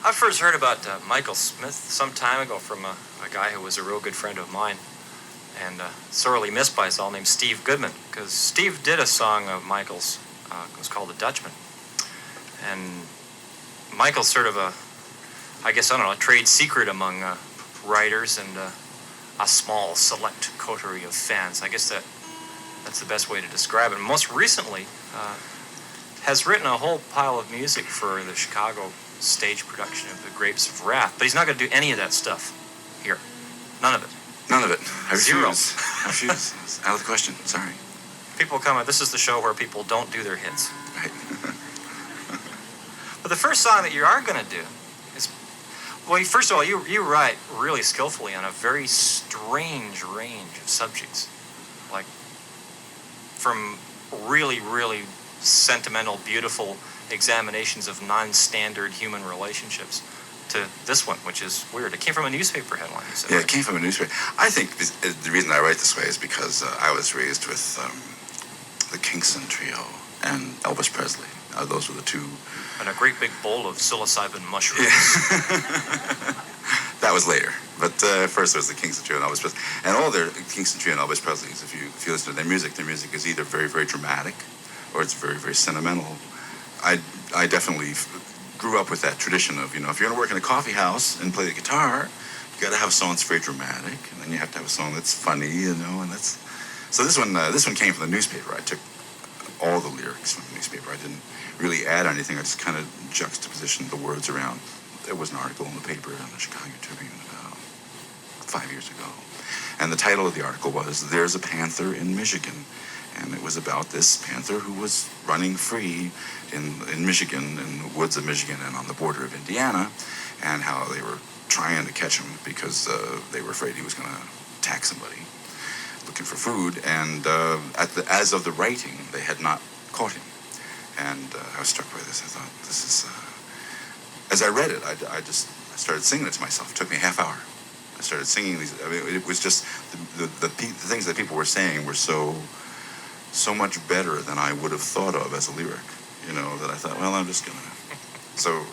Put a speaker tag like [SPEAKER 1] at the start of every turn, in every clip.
[SPEAKER 1] I first heard about Michael Smith some time ago from a guy who was a real good friend of mine and sorely missed by us all, named Steve Goodman, because Steve did a song of Michael's. It was called The Dutchman. And Michael's sort of a trade secret among writers and a small select coterie of fans. I guess that's the best way to describe it. And most recently, has written a whole pile of music for the Chicago stage production of The Grapes of Wrath, but he's not going to do any of that stuff here. None of it.
[SPEAKER 2] None of it. I refuse.
[SPEAKER 1] Zero.
[SPEAKER 2] I refuse. It's out of the question. Sorry.
[SPEAKER 1] People come. This is the show where people don't do their hits.
[SPEAKER 2] Right.
[SPEAKER 1] But the first song that you are going to do is, well, first of all, you write really skillfully on a very strange range of subjects, like from really, really sentimental, beautiful examinations of non-standard human relationships to this one, which is weird. It came from a newspaper headline. You said,
[SPEAKER 2] Yeah,
[SPEAKER 1] right?
[SPEAKER 2] it came from a newspaper. I think the reason I write this way is because I was raised with the Kingston Trio and Elvis Presley. Those were the two.
[SPEAKER 1] And a great big bowl of psilocybin mushrooms.
[SPEAKER 2] Yeah. That was later. But first there was the Kingston Trio and Elvis Presley. And all their Kingston Trio and Elvis Presley's, if you listen to their music is either very, very dramatic or it's very, very sentimental. I definitely grew up with that tradition of, if you're going to work in a coffee house and play the guitar, you got to have a song that's very dramatic, and then you have to have a song that's funny, and that's. So this one came from the newspaper. I took all the lyrics from the newspaper. I didn't really add anything. I just kind of juxtapositioned the words around. There was an article in the paper on the Chicago Tribune about 5 years ago, and the title of the article was "There's a Panther in Michigan." And it was about this panther who was running free in Michigan, in the woods of Michigan and on the border of Indiana, and how they were trying to catch him because they were afraid he was going to attack somebody looking for food. And as of the writing, they had not caught him. And I was struck by this. I thought, this is... as I read it, I started singing it to myself. It took me a half hour. I started singing these. I mean, it was just the things that people were saying were so much better than I would have thought of as a lyric, that I thought, well, I'm just going to... So,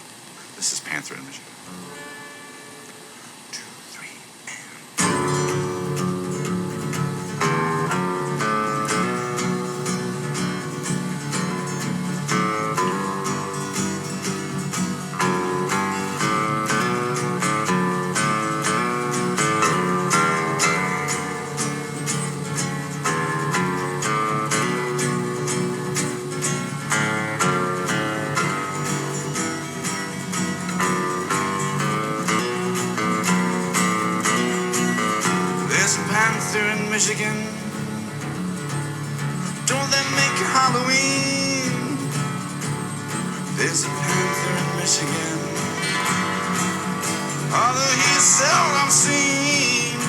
[SPEAKER 2] this is Panther in Michigan. 2, 3, Michigan, don't that make it Halloween? There's a panther in Michigan, although he's seldom seen,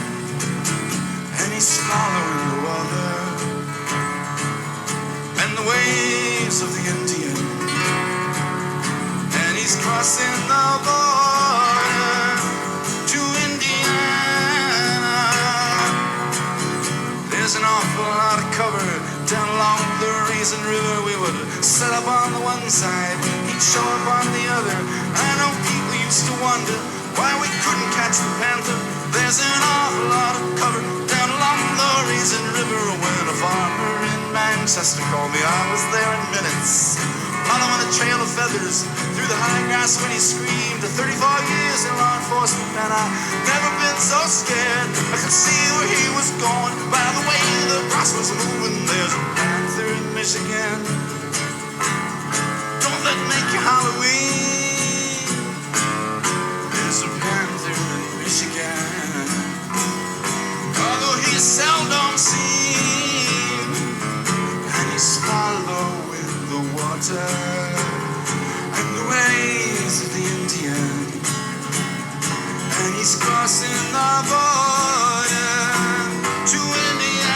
[SPEAKER 2] and he's swallowing the water and the waves of the Indian, and he's crossing the border to Indiana. There's an awful lot of cover down along the Raisin River. We would set up on the one side, he'd show up on the other. I know people used to wonder why we couldn't catch the panther. There's an awful lot of cover down along the Raisin River. When a farmer in Manchester called me, I was there in minutes, following a trail of feathers through the high grass when he screamed. 34 years in law enforcement, and I've never been so scared. I could see where he was going by the way the grass was moving. There's a panther in Michigan, don't that make you Halloween? There's a panther in Michigan, although he's seldom seen, and he's following the water and the waves of the Indian, and he's crossing the border to Indiana.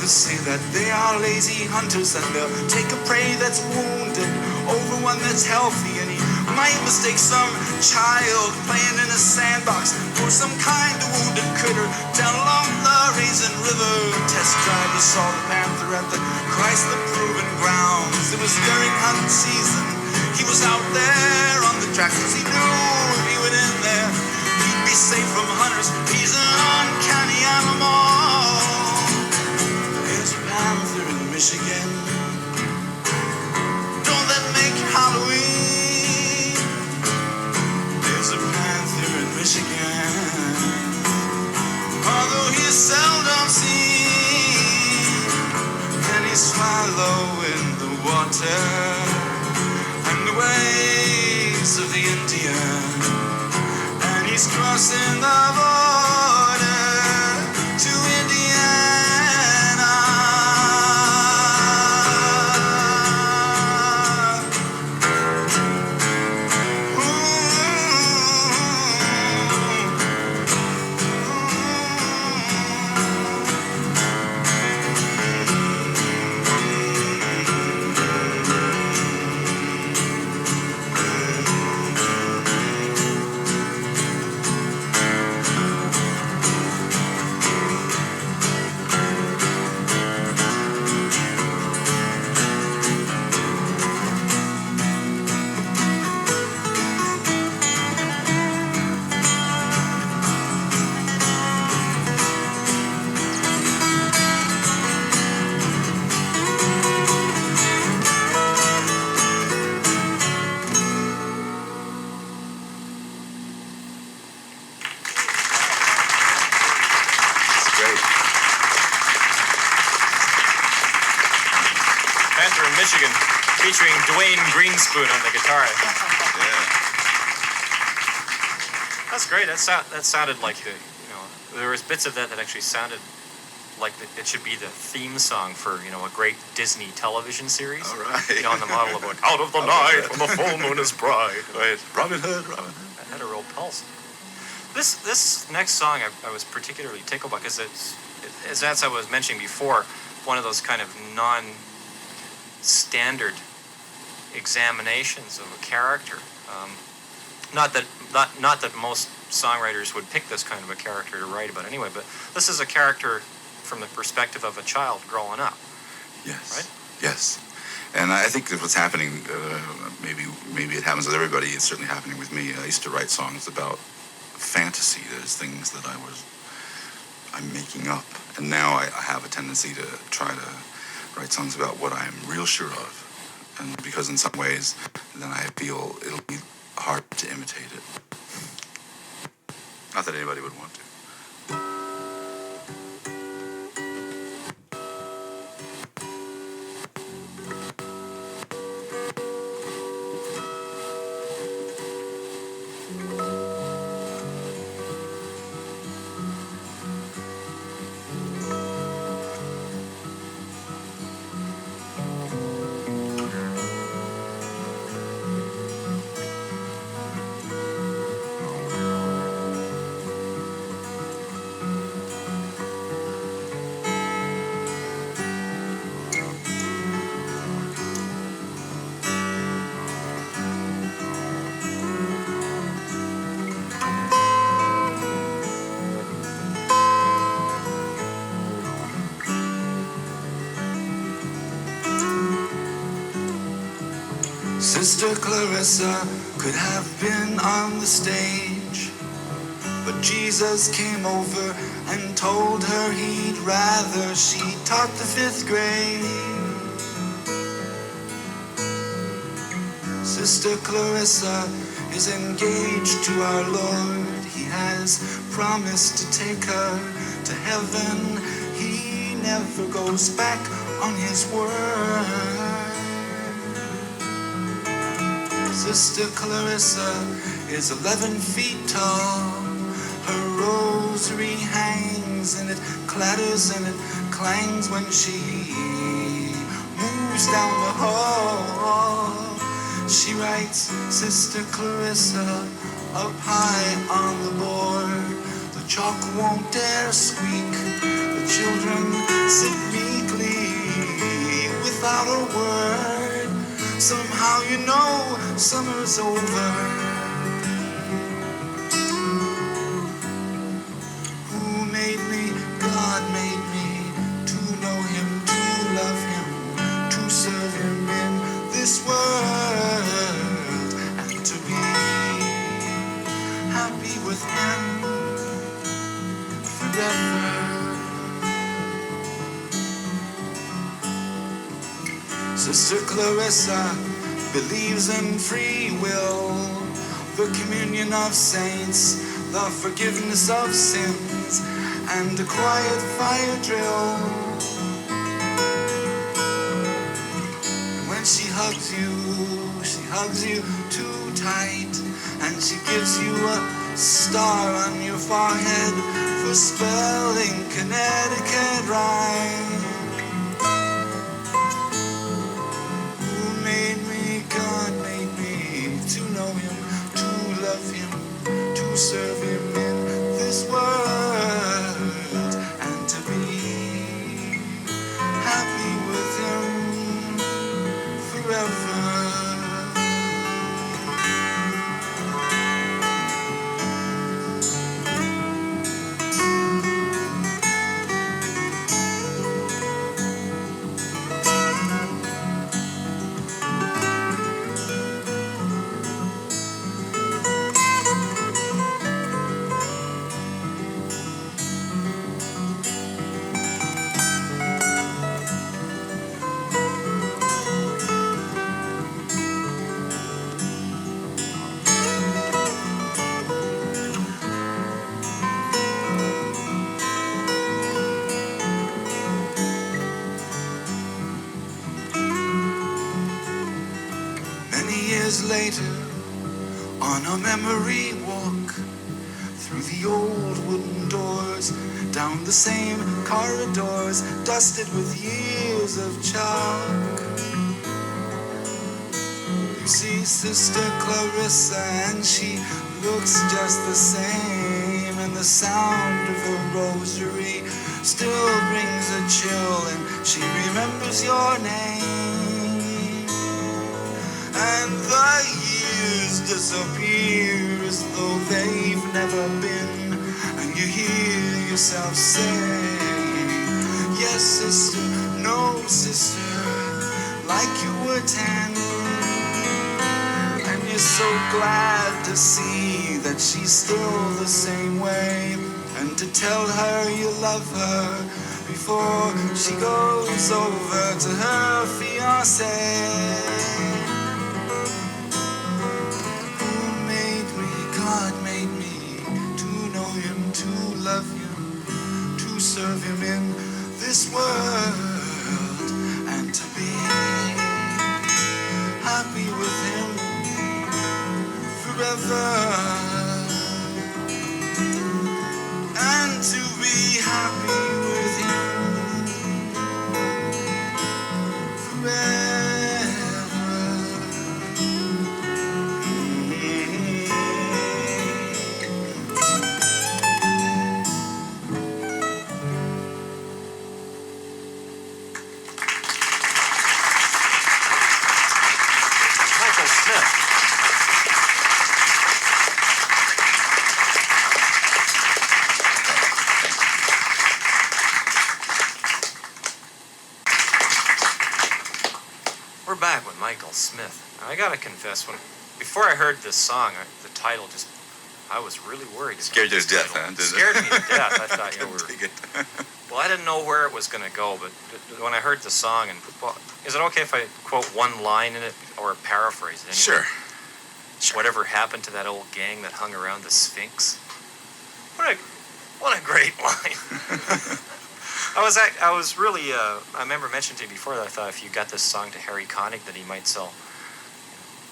[SPEAKER 2] say that they are lazy hunters and they'll take a prey that's wounded over one that's healthy, and he might mistake some child playing in a sandbox for some kind of wounded critter down along the Raisin River. Test drive, you saw the Panther at the Chrysler-proven grounds. It was during hunt season. He was out there on the track because he knew if he went in there, he'd be safe from hunters. He's an uncanny animal. There's a panther in Michigan. Don't that make Halloween? There's a panther in Michigan. Although he's seldom seen, and he's swallow in the water and the waves of the Indian, and he's crossing the border to Indiana.
[SPEAKER 1] Panther in Michigan, featuring Greenspoon on the guitar.
[SPEAKER 2] Yeah.
[SPEAKER 1] That's great. That sounded like there was bits of that actually sounded like it should be the theme song for a great Disney television series.
[SPEAKER 2] All right.
[SPEAKER 1] On the model of like out of the night when the full moon is bright.
[SPEAKER 2] Right. Robin Hood.
[SPEAKER 1] That had a real pulse. This next song I was particularly tickled by because as I was mentioning before, one of those kind of non-standard examinations of a character. Not that most songwriters would pick this kind of a character to write about anyway, but this is a character from the perspective of a child growing up.
[SPEAKER 2] Yes.
[SPEAKER 1] Right?
[SPEAKER 2] Yes. And I think that what's happening, maybe it happens with everybody, it's certainly happening with me. I used to write songs about fantasy. There's things that I'm making up. And now I have a tendency to try to write songs about what I'm real sure of. And because in some ways, then I feel it'll be hard to imitate it. Not that anybody would want to. Sister Clarissa could have been on the stage, but Jesus came over and told her he'd rather she taught the 5th grade. Sister Clarissa is engaged to our Lord. He has promised to take her to heaven. He never goes back on his word. Sister Clarissa is 11 feet tall. Her rosary hangs and it clatters and it clangs when she moves down the hall. She writes, Sister Clarissa, up high on the board. The chalk won't dare squeak. The children sit meek without a word. Somehow you know summer's over. Who made me? God made me to know him, to love him, to serve him in this world, and to be happy with him forever. Sister Clarissa believes in free will, the communion of saints, the forgiveness of sins, and a quiet fire drill. When she hugs you too tight, and she gives you a star on your forehead for spelling Connecticut right. To serve him in this world, and to be happy with him forever. Later, on a memory walk, through the old wooden doors, down the same corridors, dusted with years of chalk. You see Sister Clarissa, and she looks just the same, and the sound of her rosary still brings a chill, and she remembers your name. And the years disappear as though they've never been, and you hear yourself say, yes, sister, no, sister, like you were 10. And you're so glad to see that she's still the same way, and to tell her you love her before she goes over to her fiancé. God made me to know him, to love him, to serve him in this world, and to be happy with him forever, and to be happy with him forever.
[SPEAKER 1] We're back with Michael Smith. Now, I gotta confess, before I heard this song, the title just, I was really worried.
[SPEAKER 2] Scared you to death, huh?
[SPEAKER 1] Scared me to death. I thought, well, I didn't know where it was gonna go, but when I heard the song, and well, is it okay if I quote one line in it or paraphrase it? Anyway?
[SPEAKER 2] Sure.
[SPEAKER 1] Whatever happened to that old gang that hung around the Sphinx? What a great line. I was really, I remember mentioning to you before that I thought if you got this song to Harry Connick that he might sell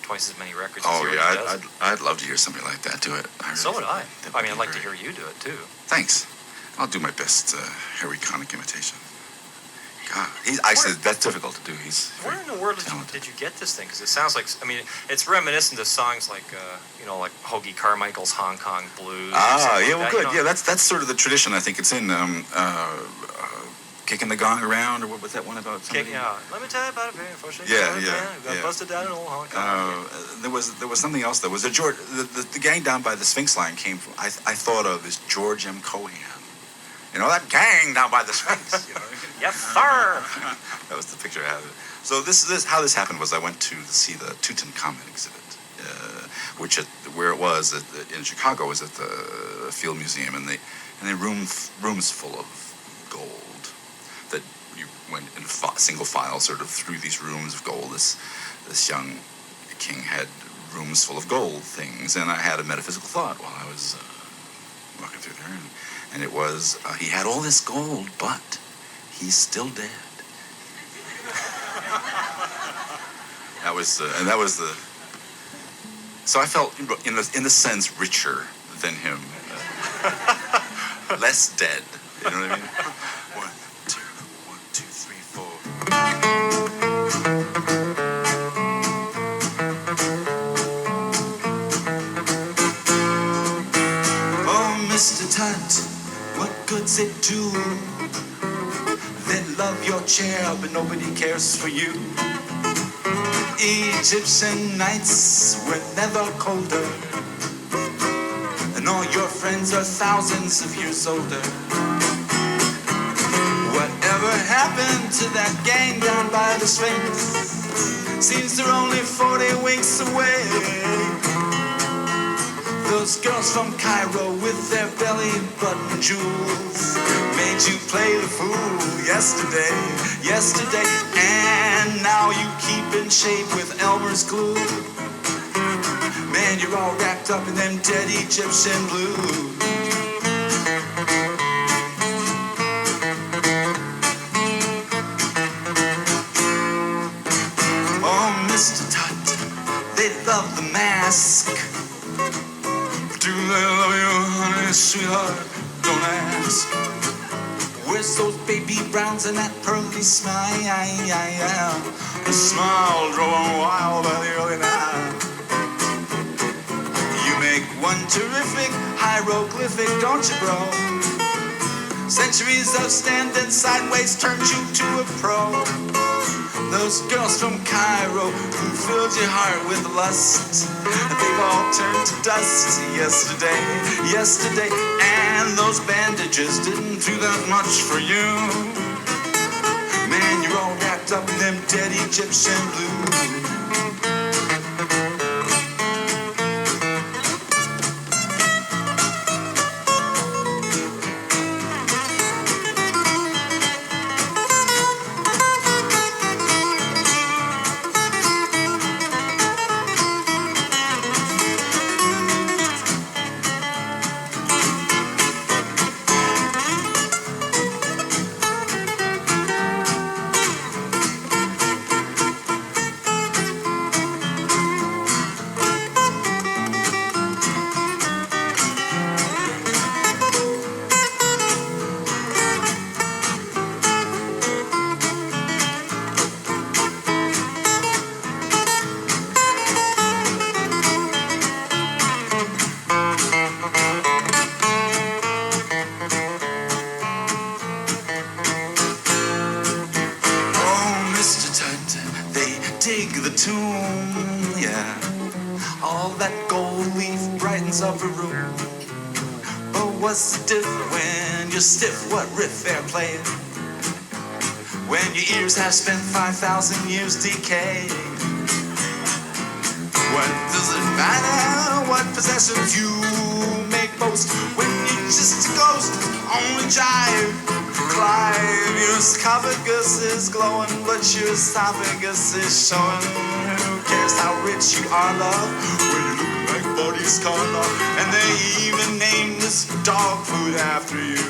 [SPEAKER 1] twice as many records as he already does.
[SPEAKER 2] I'd love to hear something like that. Do it.
[SPEAKER 1] So would I. I mean, I'd like to hear you do it too.
[SPEAKER 2] Thanks. I'll do my best Harry Connick imitation. God, actually, that's difficult to do.
[SPEAKER 1] Where in the world did you get this thing? Because it sounds like, I mean, it's reminiscent of songs like, like Hoagie Carmichael's Hong Kong Blues.
[SPEAKER 2] Ah, yeah, well,
[SPEAKER 1] like
[SPEAKER 2] good. Yeah, that's sort of the tradition. I think it's in kicking the gong around, or what was that one about?
[SPEAKER 1] Kicking out. Let me tell you about it, baby. Before she
[SPEAKER 2] Yeah.
[SPEAKER 1] busted down in old Hong Kong.
[SPEAKER 2] There was something else. There was the gang down by the Sphinx line came from. I thought of as George M. Cohan. You know, that gang down by the Sphinx. You know?
[SPEAKER 1] Yes, sir.
[SPEAKER 2] That was the picture I had. So this how this happened was I went to see the Tutankhamun exhibit, where it was in Chicago was at the Field Museum, and they rooms full of gold that you went in single file sort of through these rooms of gold. This young king had rooms full of gold things, and I had a metaphysical thought while I was walking through there, and it was he had all this gold, but he's still dead. That was the. So I felt, in the sense, richer than him, less dead. You know what I mean? 1, 2, 3, 4. Oh, Mr. Tut, what good's it do? They love your chair, but nobody cares for you. Egyptian nights were never colder, and all your friends are thousands of years older. Whatever happened to that gang down by the Sphinx? Seems they're only 40 winks away. Those girls from Cairo with their belly button jewels made you play the fool yesterday, and now you keep in shape with Elmer's glue. Man, you're all wrapped up in them dead Egyptian blues. Oh, Mr. Tut, they love the mask. Do they love you, honey, sweetheart? Don't ask. Where's those baby browns and that pearly smile? The smile drove 'em wild by the early night. You make one terrific hieroglyphic, don't you, bro? Centuries of standing sideways turned you to a pro. Those girls from Cairo who filled your heart with lust, they've all turned to dust yesterday, and those bandages didn't do that much for you. Man, you're all wrapped up in them dead Egyptian blues. Stiff, what riff they're playing when your ears have spent 5,000 years decaying? What does it matter what possessions you make boast when you're just a ghost on the jive? Clive, your esophagus is glowing, but your esophagus is showing. Who cares how rich you are, love, when you're looking like bodies calling off, and they even named this dog food after you.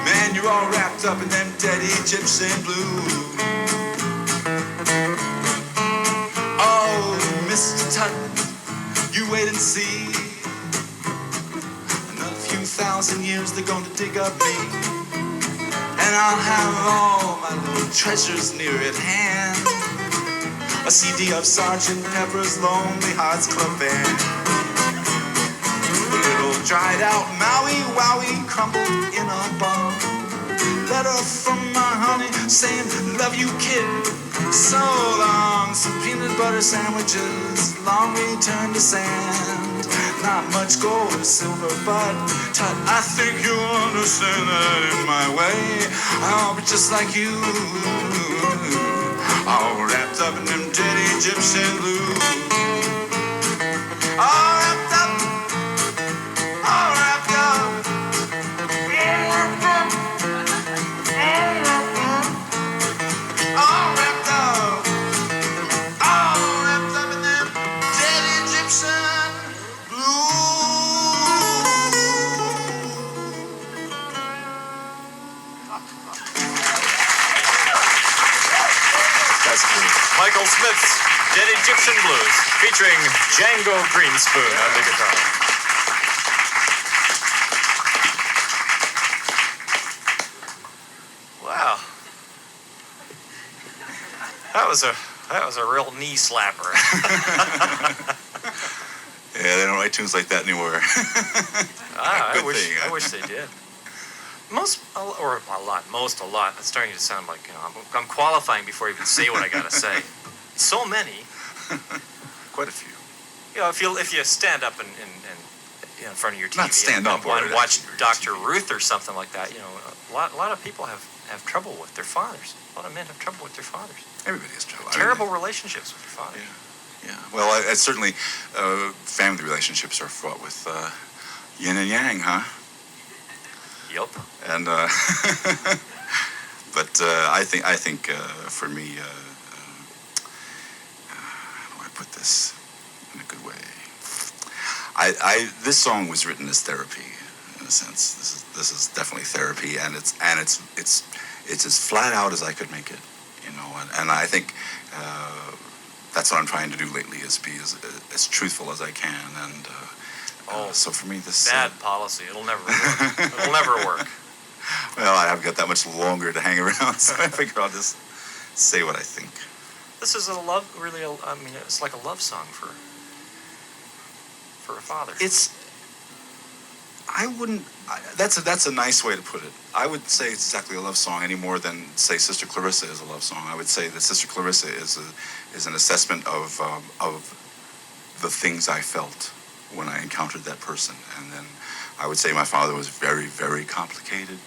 [SPEAKER 2] Man, you're all wrapped up in them dead Egyptian blues. Oh, Mr. Tut, you wait and see. Another few thousand years they're gonna dig up me, and I'll have all my little treasures near at hand. A CD of Sgt. Pepper's Lonely Hearts Club Band. A little dried out Maui Wowie crumbled in a bun. letter from my honey saying, love you, kid. So long, some peanut butter sandwiches, long return to sand. Not much gold or silver, but Tut, I think you understand that in my way I'll be just like you, all wrapped up in them dead Egyptian blues. All wrapped up, all wrapped up, all wrapped up, all wrapped up in them dead Egyptian blues. That's cool.
[SPEAKER 1] Michael Smith's Dead Egyptian Blues, featuring Django Greenspoon on the guitar. Wow. That was a real knee slapper.
[SPEAKER 2] Yeah, they don't write tunes like that anymore.
[SPEAKER 1] I wish they did. Most, a lot. It's starting to sound like, I'm qualifying before I even say what I gotta say. So many.
[SPEAKER 2] Quite a few.
[SPEAKER 1] If you stand up and in front of your TV
[SPEAKER 2] Not stand up
[SPEAKER 1] and watch Dr. Ruth or something like that, a lot of people have trouble with their fathers. A lot of men have trouble with their fathers.
[SPEAKER 2] Everybody has trouble.
[SPEAKER 1] Terrible relationships with their fathers.
[SPEAKER 2] Yeah. Well, I certainly, family relationships are fraught with yin and yang, huh?
[SPEAKER 1] Yep.
[SPEAKER 2] And but I think for me, how do I put this in a good way? This song was written as therapy, in a sense. This is definitely therapy, and it's as flat out as I could make it, And I think that's what I'm trying to do lately, is be as truthful as I can. And so for me, this
[SPEAKER 1] bad policy. It'll never work. It'll never work.
[SPEAKER 2] Well, I haven't got that much longer to hang around, so I figure I'll just say what I think.
[SPEAKER 1] This is it's like a love song for a father.
[SPEAKER 2] That's a nice way to put it. I would say it's exactly a love song any more than, say, Sister Clarissa is a love song. I would say that Sister Clarissa is an assessment of the things I felt when I encountered that person. And then I would say my father was very, very complicated,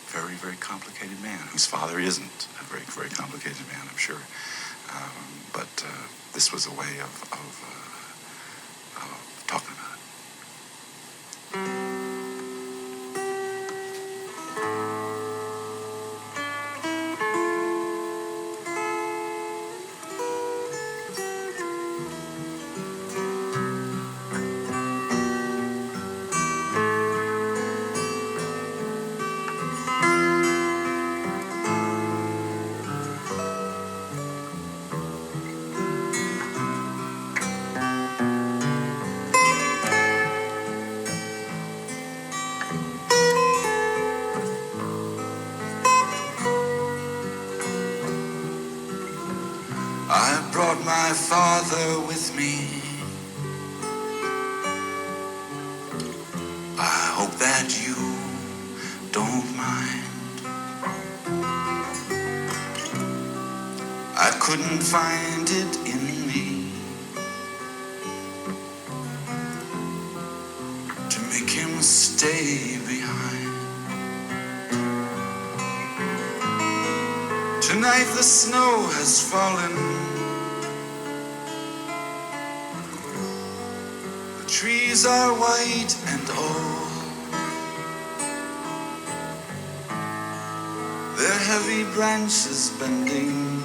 [SPEAKER 2] very, very complicated man, whose father isn't a very, very complicated man, I'm sure. But this was a way of talking about it. I brought my father with me. I hope that you don't mind. I couldn't find it in me to make him stay behind. Tonight the snow has fallen. The trees are white and old. Their heavy branches bending.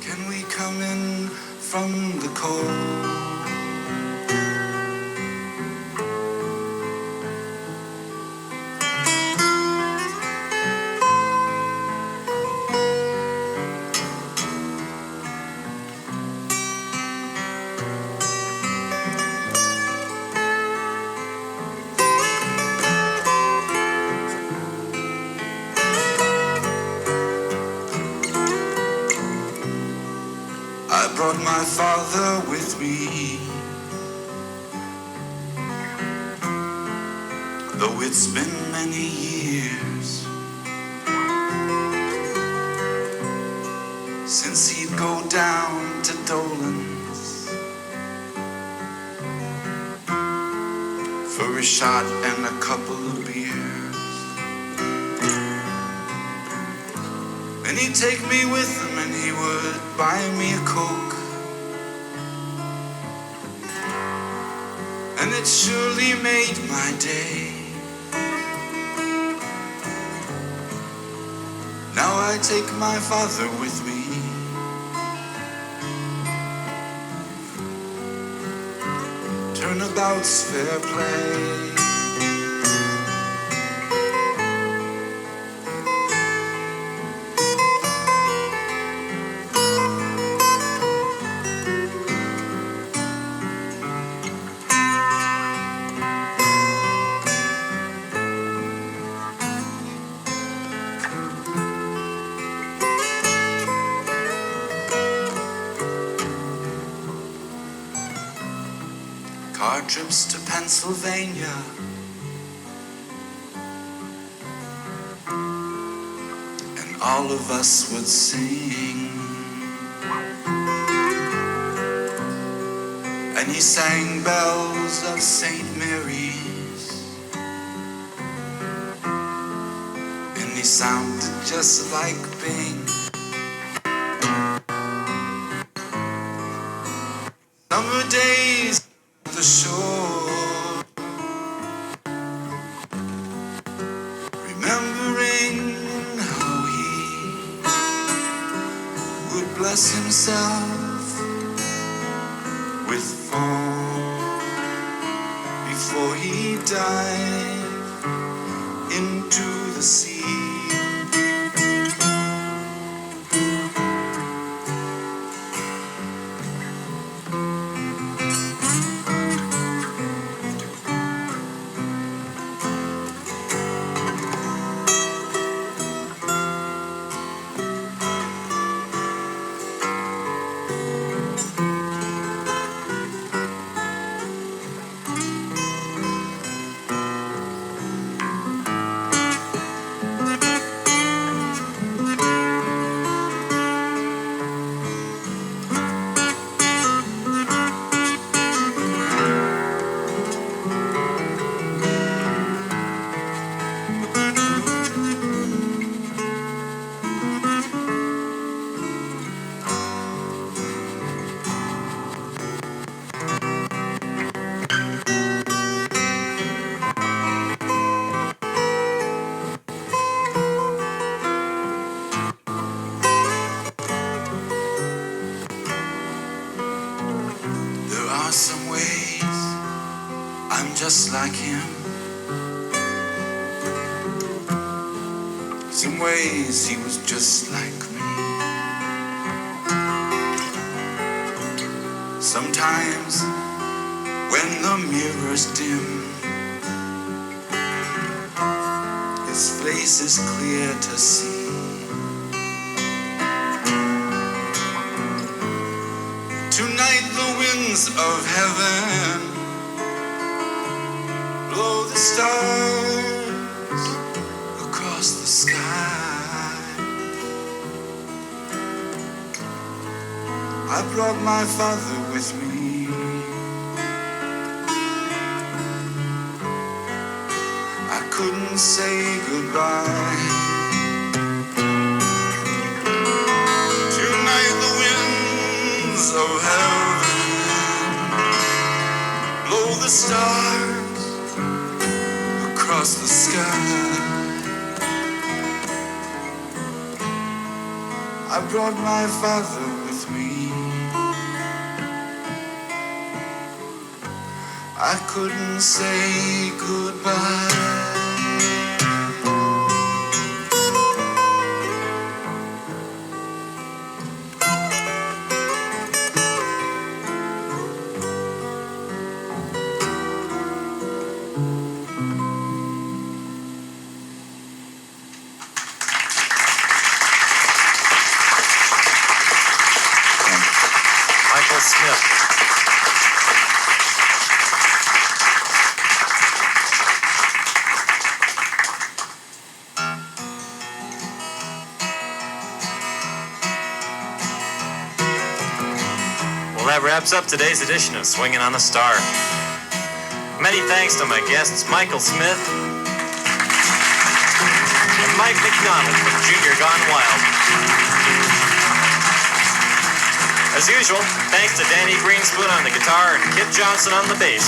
[SPEAKER 2] Can we come in from the cold? I brought my father with me. though it's been many years since he'd go down to Dolan's for a shot and a couple of beers. And he'd take me with him and he would buy me a Coke. And it surely made my day. Now I take my father with me. Turnabout's fair play. Car trips to Pennsylvania, and all of us would sing. And he sang bells of St. Mary's, and he sounded just like Bing. Summer days the shore, remembering how he would bless himself with foam before he dived into the sea. Just like him. Some ways he was just like me. Sometimes when the mirror's dim, his face is clear to see. Tonight the winds of heaven blow the stars across the sky. I brought my father with me. I couldn't say goodbye. Tonight the winds of heaven blow the stars across the sky. I brought my father with me. I couldn't say goodbye.
[SPEAKER 1] that wraps up today's edition of Swingin' on the Star. Many thanks to my guests Michael Smith and Mike McDonald from Junior Gone Wild. As usual, thanks to Danny Greenspoon on the guitar and Kit Johnson on the bass.